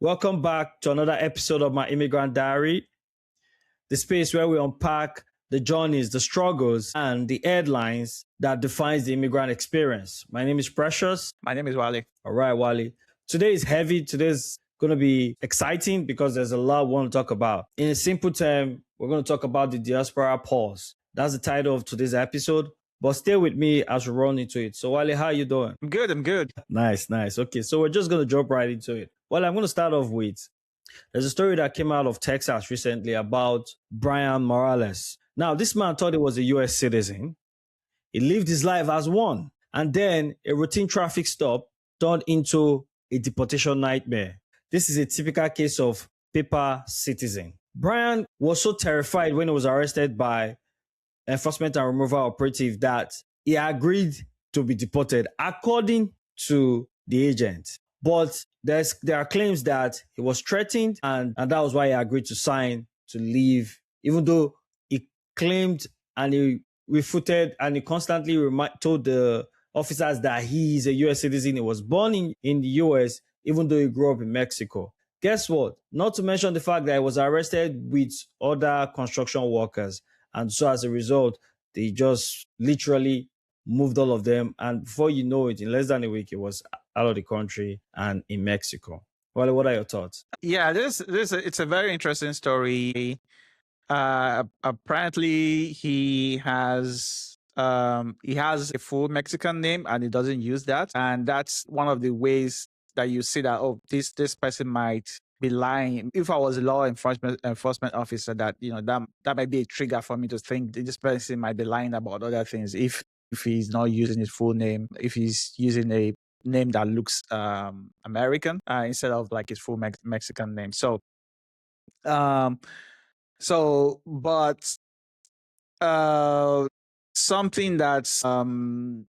Welcome back to another episode of my Immigrant Diary, the space where we unpack the journeys, the struggles, and the headlines that defines the immigrant experience. My name is Precious. My name is Wally. All right, Wally. Today is heavy. Today's going to be exciting because there's a lot we want to talk about. In a simple term, we're going to talk about the diaspora pause. That's the title of today's episode. But stay with me as we run into it. So, Wally, how are you doing? I'm good. Nice. Okay, so we're just going to jump right into it. Well, I'm going to start off with, there's a story that came out of Texas recently about Brian Morales. Now, this man thought he was a US citizen. He lived his life as one. And then a routine traffic stop turned into a deportation nightmare. This is a typical case of paper citizen. Brian was so terrified when he was arrested by enforcement and removal operative that he agreed to be deported according to the agent. But there are claims that he was threatened and that was why he agreed to sign to leave, even though he claimed and he refuted and he constantly told the officers that he is a US citizen. He was born in the US, even though he grew up in Mexico. Guess what? Not to mention the fact that he was arrested with other construction workers. And so as a result, they just literally moved all of them. And before you know it, in less than a week, he was out of the country and in Mexico. Well, what are your thoughts? Yeah, it's a very interesting story. Apparently, he has a full Mexican name and he doesn't use that, and that's one of the ways that you see that this person might be lying. If I was a law enforcement officer, that that might be a trigger for me to think this person might be lying about other things. If he's not using his full name, if he's using a name that looks American instead of like his full Mexican name. But something that's something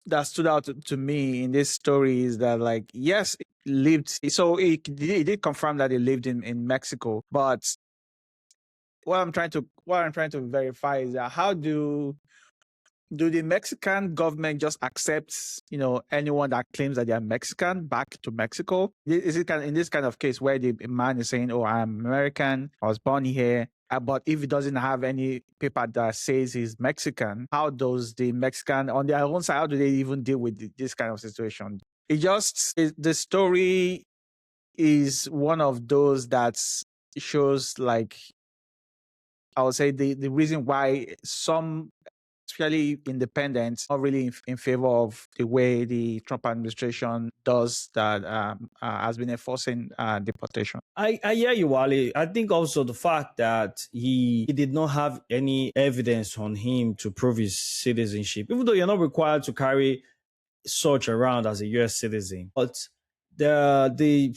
that stood out to me in this story is that, like, yes, he did confirm that he lived in Mexico, but what I'm trying to verify is that how do the Mexican government just accept, anyone that claims that they are Mexican back to Mexico? Is it in this kind of case where the man is saying, "Oh, I'm American, I was born here," but if he doesn't have any paper that says he's Mexican, how does the Mexican on their own side, how do they even deal with this kind of situation? The story is one of those that shows, like, I would say the reason why some, especially independents, are really in favor of the way the Trump administration does that, has been enforcing deportation. I hear you, Wally. I think also the fact that he did not have any evidence on him to prove his citizenship, even though you're not required to carry such around as a US citizen. But the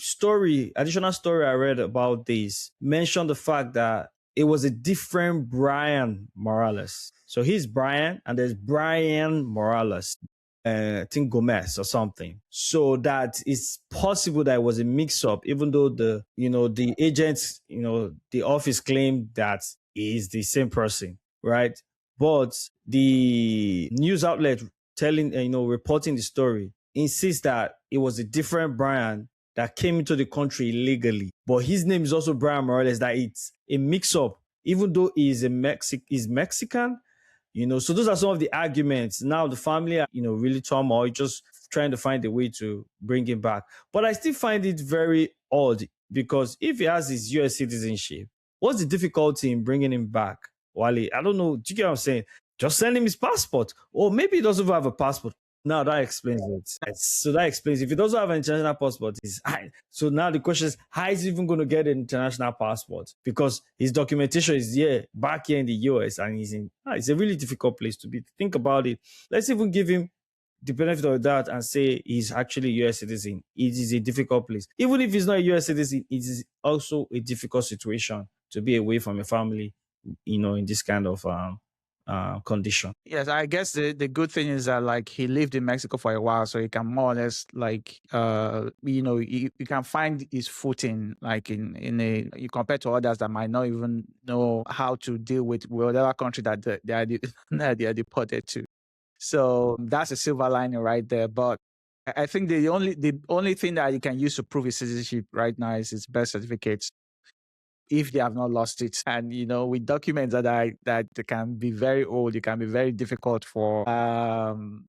additional story I read about this mentioned the fact that it was a different Brian Morales. So he's Brian, and there's Brian Morales, I think Gomez or something. So that it's possible that it was a mix-up, even though the agents, the office claimed that he is the same person, right? But the news outlet reporting the story insists that it was a different Brian that came into the country illegally. But his name is also Brian Morales, that it's a mix-up, even though he's Mexican, So those are some of the arguments. Now the family are, really turmoil, just trying to find a way to bring him back. But I still find it very odd, because if he has his US citizenship, what's the difficulty in bringing him back? Wally, I don't know. Do you get what I'm saying? Just send him his passport. Or maybe he doesn't even have a passport. Now that explains it. So that explains if he doesn't have an international passport, so now the question is, how is he even going to get an international passport? Because his documentation is back here in the US, and it's a really difficult place to be. Think about it. Let's even give him the benefit of that and say he's actually a US citizen. It is a difficult place. Even if he's not a US citizen, it is also a difficult situation to be away from your family, in this kind of condition. Yes, I guess the good thing is that, like, he lived in Mexico for a while, so he can more or less, like, you can find his footing, like, you compare to others that might not even know how to deal with whatever country that they are deported to. So that's a silver lining right there. But I think the only thing that you can use to prove his citizenship right now is his birth certificate, if they have not lost it. And with documents that can be very old, it can be very difficult for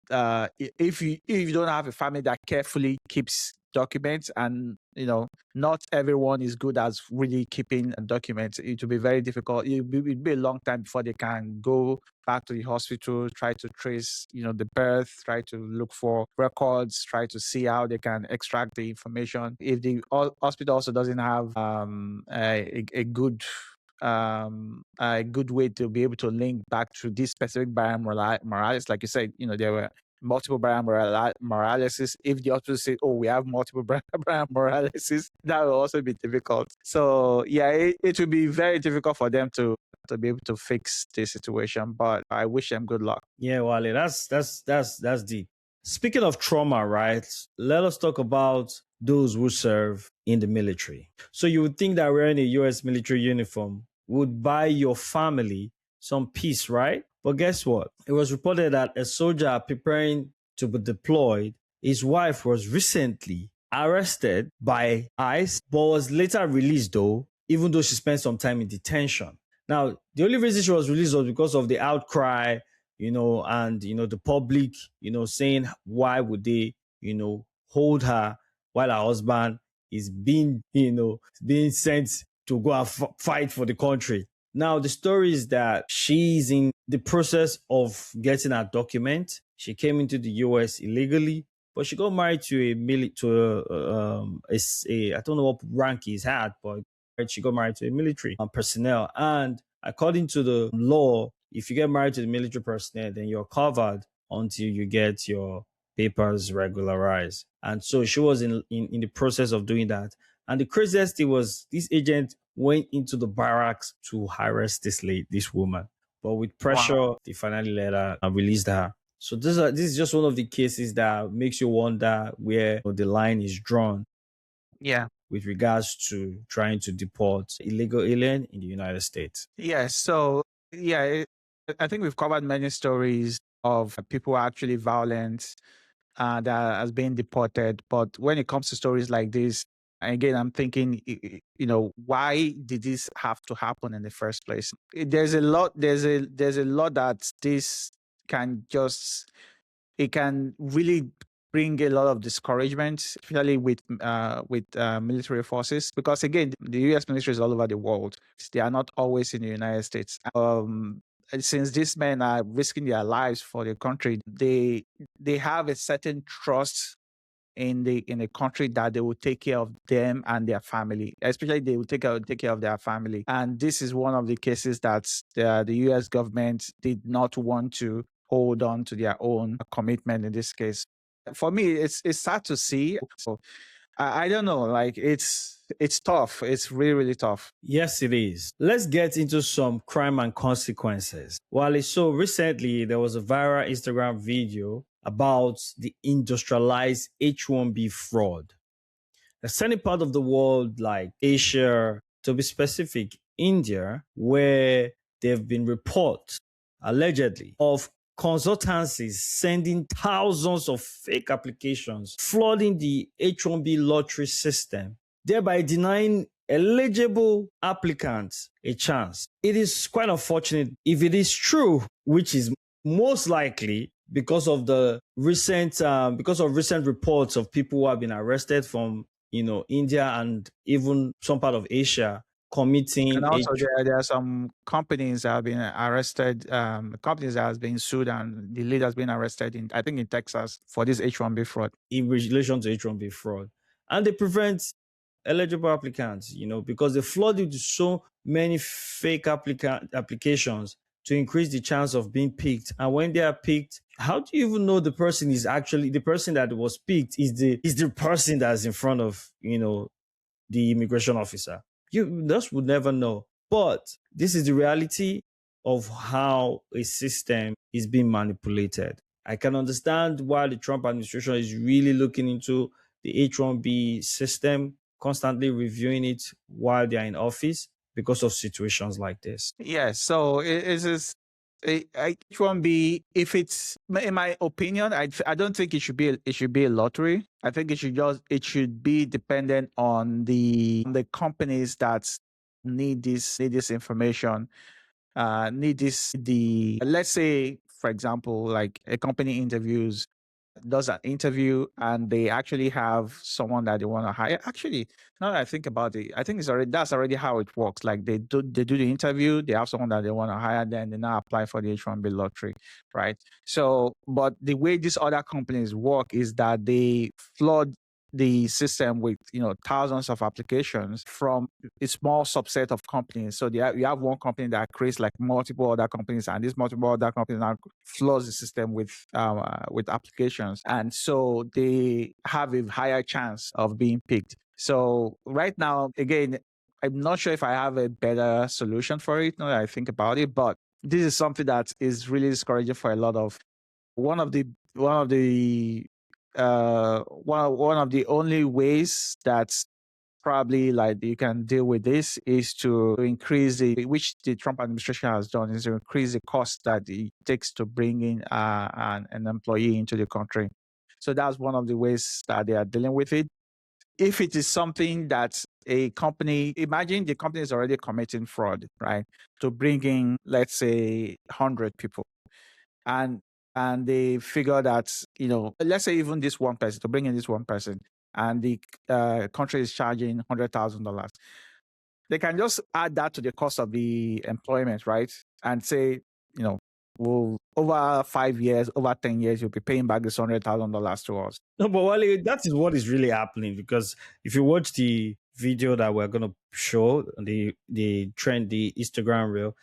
if you don't have a family that carefully keeps documents, and not everyone is good at really keeping documents. It will be very difficult. It'll be a long time before they can go back to the hospital, try to trace, the birth, try to look for records, try to see how they can extract the information. If the hospital also doesn't have a good way to be able to link back to this specific Brian Morales, like you said, there were multiple Brian Moraleses. If the hospital say, "Oh, we have multiple Brian Moraleses," that will also be difficult. So yeah, it will be very difficult for them to be able to fix this situation. But I wish them good luck. Yeah, Wale, that's deep. Speaking of trauma, right? Let us talk about those who serve in the military. So you would think that wearing a US military uniform would buy your family some peace, right? But guess what? It was reported that a soldier preparing to be deployed, his wife was recently arrested by ICE, but was later released though, even though she spent some time in detention. Now, the only reason she was released was because of the outcry, and the public, saying why would they, hold her while her husband is being sent to go and fight for the country. Now, the story is that she's in the process of getting her document. She came into the US illegally, but she got married to I don't know what rank he's had, but she got married to a military personnel. And according to the law, if you get married to the military personnel, then you're covered until you get your papers regularized. And so she was in the process of doing that. And the craziest thing was this agent went into the barracks to harass this woman. But with pressure, they finally let her and released her. So this is just one of the cases that makes you wonder where the line is drawn. Yeah. With regards to trying to deport illegal alien in the United States. Yeah. So yeah, I think we've covered many stories of people actually violent that has been deported. But when it comes to stories like this, again, I'm thinking, why did this have to happen in the first place? There's a lot. There's a lot that this can just. It can really bring a lot of discouragement, especially with military forces, because again, the U.S. military is all over the world. They are not always in the United States. Since these men are risking their lives for the country, they have a certain trust in the country that they will take care of them and their family. Especially, they will take care of their family. And this is one of the cases that the U.S. government did not want to hold on to their own commitment in this case. For me, it's sad to see. So I don't know. Like it's tough. It's really, really tough. Yes, it is. Let's get into some crime and consequences. While so recently there was a viral Instagram video about the industrialized H1B fraud. A certain part of the world like Asia, to be specific, India, where there have been reports, allegedly, of consultancies sending thousands of fake applications, flooding the H1B lottery system, thereby denying eligible applicants a chance. It is quite unfortunate if it is true, which is most likely because of recent reports of people who have been arrested from India and even some part of Asia committing. And also, there are some companies that have been arrested, companies that have been sued, and the leader has been arrested I think in Texas for this H1B fraud. In relation to H1B fraud. And they prevent eligible applicants, because they flood into so many fake applications to increase the chance of being picked. And when they are picked, how do you even know the person is actually the person that was picked is the person that's in front of, the immigration officer? You just would never know. But this is the reality of how a system is being manipulated. I can understand why the Trump administration is really looking into the H1B system, constantly reviewing it while they are in office because of situations like this. Yes. So it is H1B, if it's in my opinion, I don't think it should be a lottery. I think it should be dependent on the companies that need this information, need this the let's say for example, like a company does an interview and they actually have someone that they want to hire. Actually, now that I think about it, I think that's already how it works. Like they do the interview, they have someone that they want to hire, then they now apply for the H1B lottery, right? So, but the way these other companies work is that they flood the system with thousands of applications from a small subset of companies. So you have one company that creates like multiple other companies, and these multiple other companies now floods the system with applications, and so they have a higher chance of being picked. So right now, again, I'm not sure if I have a better solution for it now that I think about it, but this is something that is really discouraging for a lot of one of the one of the only ways that probably like you can deal with this is to increase which the Trump administration has done, is to increase the cost that it takes to bring in an employee into the country. So that's one of the ways that they are dealing with it. If it is something that a company, imagine the company is already committing fraud, right? To bring in, let's say, 100 people, and they figure that let's say even this one person, to bring in this one person, and the country is charging $100,000. They can just add that to the cost of the employment, right? And say, well, over 5 years, over 10 years, you'll be paying back this $100,000 to us. No, but Wale, that is what is really happening, because if you watch the video that we're gonna show, the Instagram reel,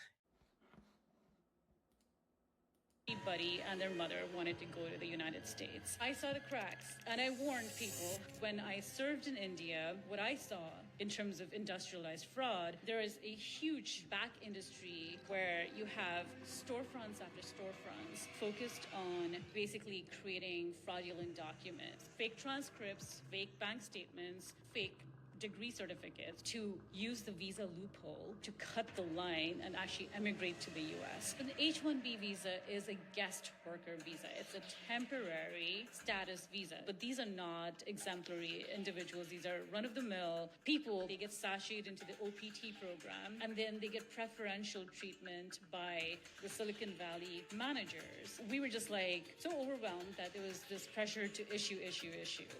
Anybody and their mother wanted to go to the United States. I saw the cracks, and I warned people. When I served in India, what I saw in terms of industrialized fraud, there is a huge back industry where you have storefronts after storefronts focused on basically creating fraudulent documents, fake transcripts, fake bank statements, fake degree certificates to use the visa loophole to cut the line and actually emigrate to the US. And the H1B visa is a guest worker visa. It's a temporary status visa. But these are not exemplary individuals. These are run-of-the-mill people. They get sashayed into the OPT program, and then they get preferential treatment by the Silicon Valley managers. We were just like so overwhelmed that there was this pressure to issue.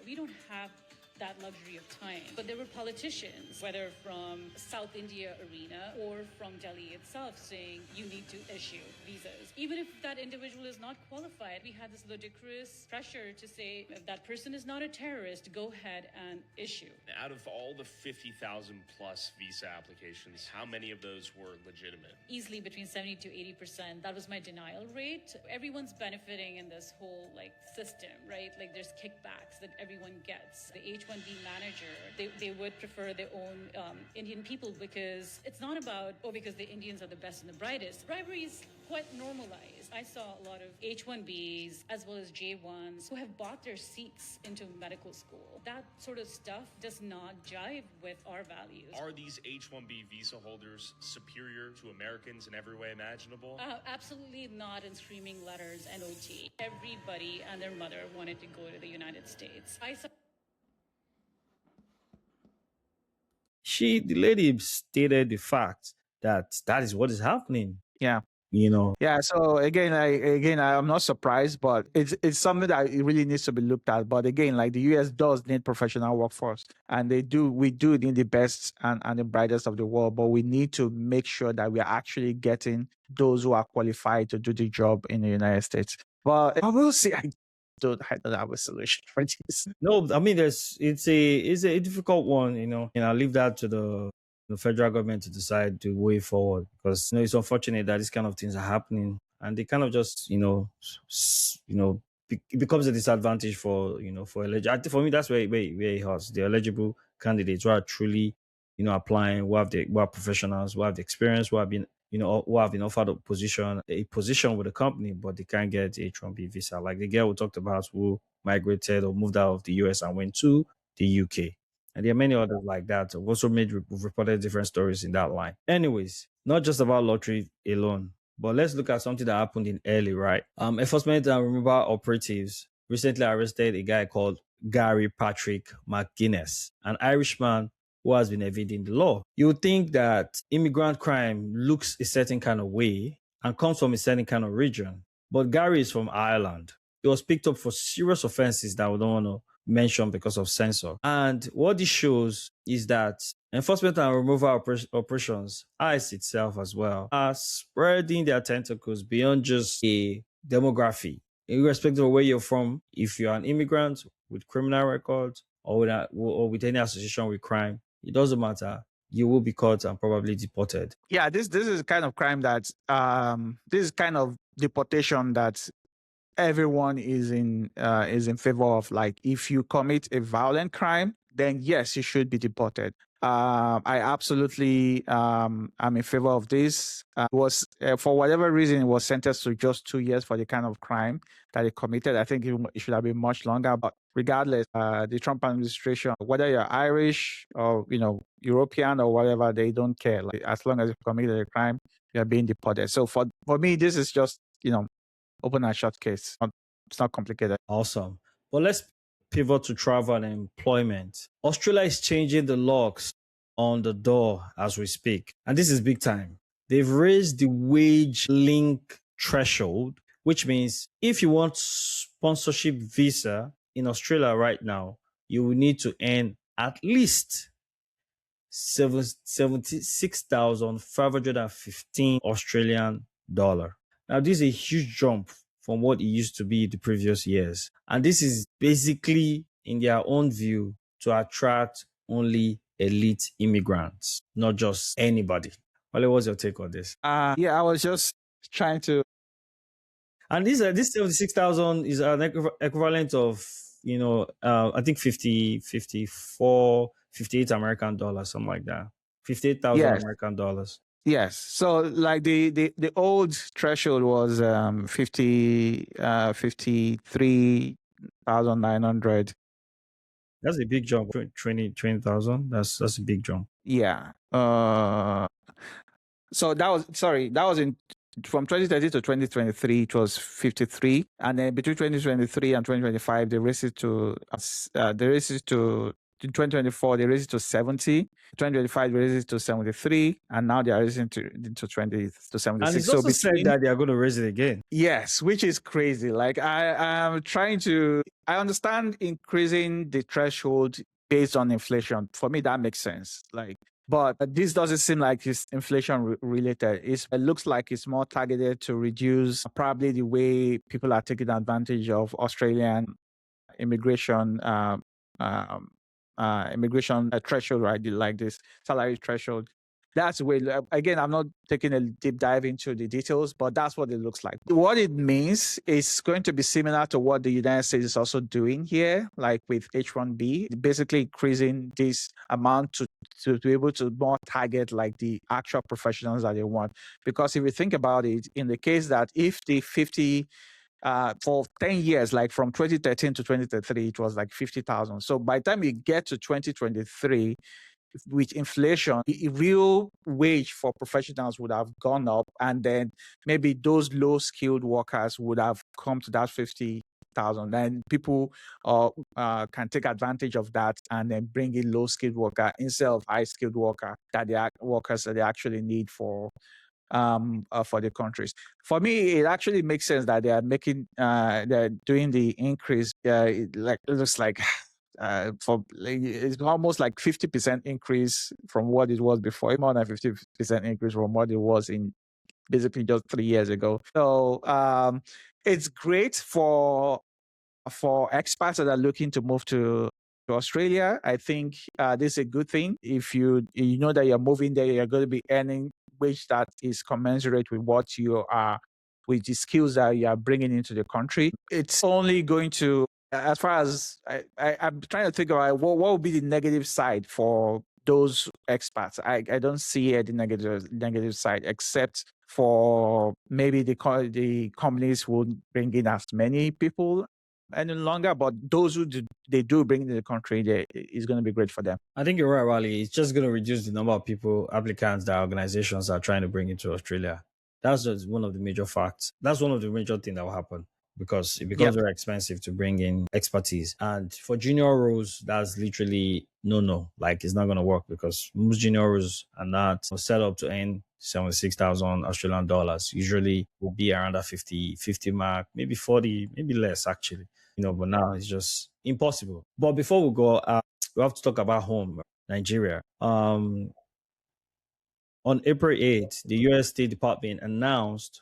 We don't have that luxury of time. But there were politicians, whether from South India arena or from Delhi itself, saying you need to issue visas. Even if that individual is not qualified, we had this ludicrous pressure to say, if that person is not a terrorist, go ahead and issue. Out of all the 50,000 plus visa applications, how many of those were legitimate? Easily between 70 to 80%. That was my denial rate. Everyone's benefiting in this whole system, right? Like there's kickbacks that everyone gets. The H1B manager, they would prefer their own Indian people, because it's not about, because the Indians are the best and the brightest. Bribery is quite normalized. I saw a lot of H1Bs as well as J1s who have bought their seats into medical school. That sort of stuff does not jive with our values. Are these H1B visa holders superior to Americans in every way imaginable? Absolutely not in screaming letters and OT. Everybody and their mother wanted to go to the United States. the lady stated the fact that that is what is happening. Yeah. You Yeah. So again, I'm not surprised, but it's something that it really needs to be looked at. But again, like the US does need professional workforce, and we do need the best and the brightest of the world. But we need to make sure that we are actually getting those who are qualified to do the job in the United States. But I will see. I don't have a solution for this. No, I mean, it's a difficult one. I leave that to the federal government to decide the way forward, because it's unfortunate that these kind of things are happening, and they kind of just it becomes a disadvantage for for eligible. For me, that's where it hurts. The eligible candidates who are truly applying, who are professionals, who have the experience, who have been who have been offered a position with a company, but they can't get H1B visa. Like the girl we talked about who migrated or moved out of the US and went to the UK. And there are many others like that. We've also we've reported different stories in that line. Anyways, not just about lottery alone. But let's look at something that happened in early, right? Enforcement and removal operatives recently arrested a guy called Gary Patrick McGuinness, an Irishman who has been evading the law. You would think that immigrant crime looks a certain kind of way and comes from a certain kind of region. But Gary is from Ireland. He was picked up for serious offenses that we don't want to mention because of censor. And what this shows is that enforcement and removal operations, ICE itself as well, are spreading their tentacles beyond just a demography. Irrespective of where you're from, if you're an immigrant with criminal records or with any association with crime, it doesn't matter. You will be caught and probably deported. Yeah, this is the kind of crime that this is kind of deportation that everyone is in favor of. Like, if you commit a violent crime, then yes, you should be deported. I absolutely am in favor of this. Was for whatever reason, it was sentenced to just 2 years for the kind of crime that he committed. I think it should have been much longer. But regardless, the Trump administration, whether you're Irish or European or whatever, they don't care. Like, as long as you committed a crime, you're being deported. So for me, this is just open and shut case. It's not complicated. Awesome. But let's pivot to travel and employment. Australia is changing the locks on the door as we speak. And this is big time. They've raised the wage link threshold, which means if you want sponsorship visa in Australia right now, you will need to earn at least 76,515 Australian dollar. Now, this is a huge jump from what it used to be the previous years. And this is basically, in their own view, to attract only elite immigrants, not just anybody. Wale, what's your take on this? Yeah, I was just trying to. And this 76,000 is an equivalent of, I think 54, 58 American dollars, something like that. 58,000 Yes. American dollars. Yes. So like the old threshold was 53,900. That's a big jump. 20,000. That's a big jump. Yeah. So that was in from 2030 to 2023, it was 53, and then between 2023 and 2025, they raised it to in 2024 they raised it to 70. 2025 they raised it to 73, and now they are raising to 76. And it's also said that they are going to raise it again. Yes, which is crazy. Like, I understand increasing the threshold based on inflation. For me, that makes sense. Like, but this doesn't seem like it's inflation related. It looks like it's more targeted to reduce probably the way people are taking advantage of Australian immigration threshold, right? Like this salary threshold. That's the way. Again, I'm not taking a deep dive into the details, but that's what it looks like. What it means is going to be similar to what the United States is also doing here, like with H1B, basically increasing this amount to be able to more target like the actual professionals that they want. Because if you think about it, in the case that if the 50 for 10 years, like from 2013 to 2033, it was like 50,000. So by the time you get to 2023, with inflation, the real wage for professionals would have gone up, and then maybe those low-skilled workers would have come to that 50,000. Then people can take advantage of that and then bring in low-skilled worker instead of high-skilled workers that they actually need for the countries. For me, it actually makes sense that they are they're doing the increase. It looks like it's almost like 50% increase from what it was before, more than 50% increase from what it was in basically just 3 years ago. So it's great for expats that are looking to move to Australia. I think this is a good thing. If you know that you're moving there, you're going to be earning wage that is commensurate with what you are, with the skills that you are bringing into the country. It's only going to, as far as I'm trying to think about what would be the negative side for those expats. I don't see the negative side, except for maybe the companies won't bring in as many people any longer, but those who they do bring into the country, it's going to be great for them. I think you're right, Wally. It's just going to reduce the number of applicants that organizations are trying to bring into Australia. That's just one of the major facts. That's one of the major things that will happen because it becomes Yep. very expensive to bring in expertise. And for junior roles, that's literally no. Like it's not going to work because most junior roles are not set up to earn 76,000 Australian dollars. Usually will be around that 50 mark, maybe 40, maybe less actually. But now it's just impossible. But before we go, we have to talk about home, Nigeria. On April 8th, the US State Department announced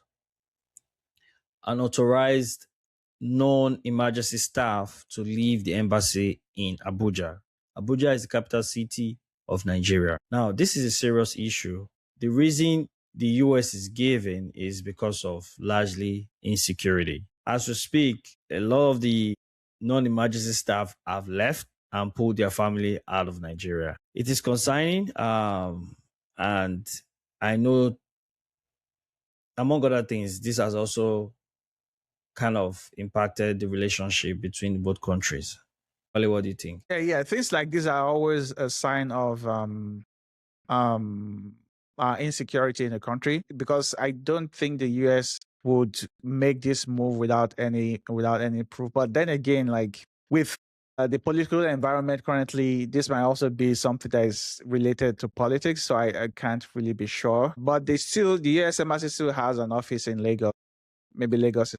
and authorized non-emergency staff to leave the embassy in Abuja. Abuja is the capital city of Nigeria. Now, this is a serious issue. The reason the US is giving is because of largely insecurity. As we speak, a lot of the non-emergency staff have left and pulled their family out of Nigeria. It is concerning, and I know, among other things, this has also kind of impacted the relationship between both countries. Wale, what do you think? Yeah. Things like these are always a sign of um, insecurity in the country, because I don't think the US would make this move without any proof. But then again, like with the political environment currently, this might also be something that is related to politics. So I can't really be sure. But the US embassy still has an office in Lagos. Maybe Lagos.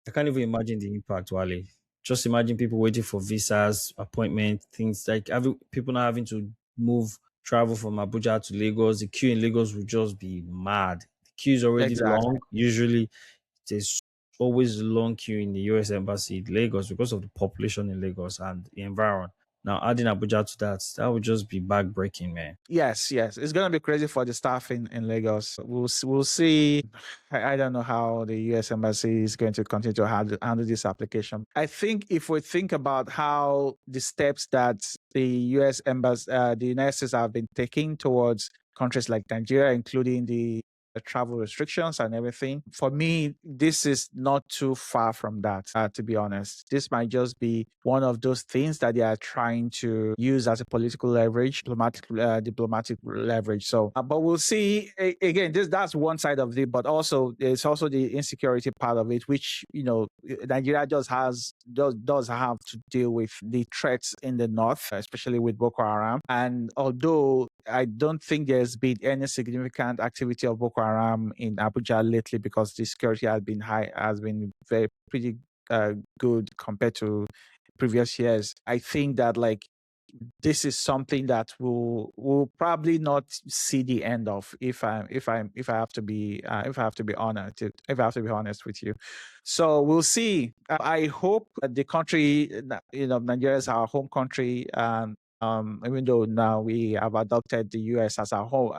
I can't even imagine the impact, Wale. Just imagine people waiting for visas, appointment, things like people not having to travel from Abuja to Lagos. The queue in Lagos will just be mad. The queue is already Exactly. long. Usually, there's always a long queue in the US Embassy in Lagos because of the population in Lagos and the environment. Now, adding Abuja to that would just be backbreaking, man. Yes. It's going to be crazy for the staff in Lagos. We'll see. I don't know how the US Embassy is going to continue to handle this application. I think if we think about how the steps that the US Embassy, the United States have been taking towards countries like Nigeria, including the travel restrictions and everything. For me, this is not too far from that, to be honest. This might just be one of those things that they are trying to use as a political leverage, diplomatic leverage. So, but we'll see. Again, that's one side of it, but also there's also the insecurity part of it, which Nigeria does have to deal with the threats in the north, especially with Boko Haram. And although I don't think there's been any significant activity of Boko Haram in Abuja lately, because the security has been pretty good compared to previous years. I think that this is something that we'll probably not see the end of, if I have to be honest with you. So we'll see. I hope that the country, Nigeria is our home country, and even though now we have adopted the US as our home,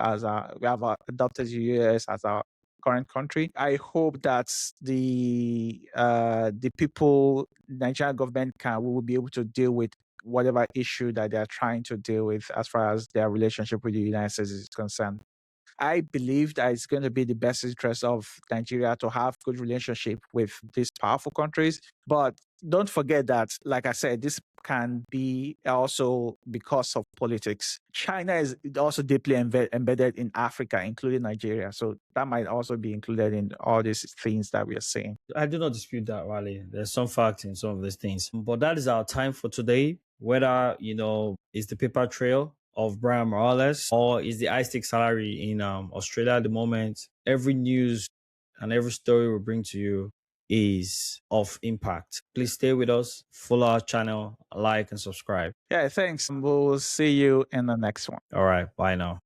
we have adopted the US as our current country. I hope that the people, Nigerian government will be able to deal with whatever issue that they're trying to deal with as far as their relationship with the United States is concerned. I believe that it's going to be the best interest of Nigeria to have good relationship with these powerful countries. But don't forget that, like I said, this can be also because of politics. China is also deeply embedded in Africa, including Nigeria. So that might also be included in all these things that we are saying. I do not dispute that, Wale. There's some facts in some of these things. But that is our time for today. Whether, it's the paper trail of Brian Morales or is the high stake salary in Australia at the moment, every news and every story we bring to you is of impact. Please stay with us, follow our channel, like and subscribe. Yeah, thanks. We'll see you in the next one. All right, bye now.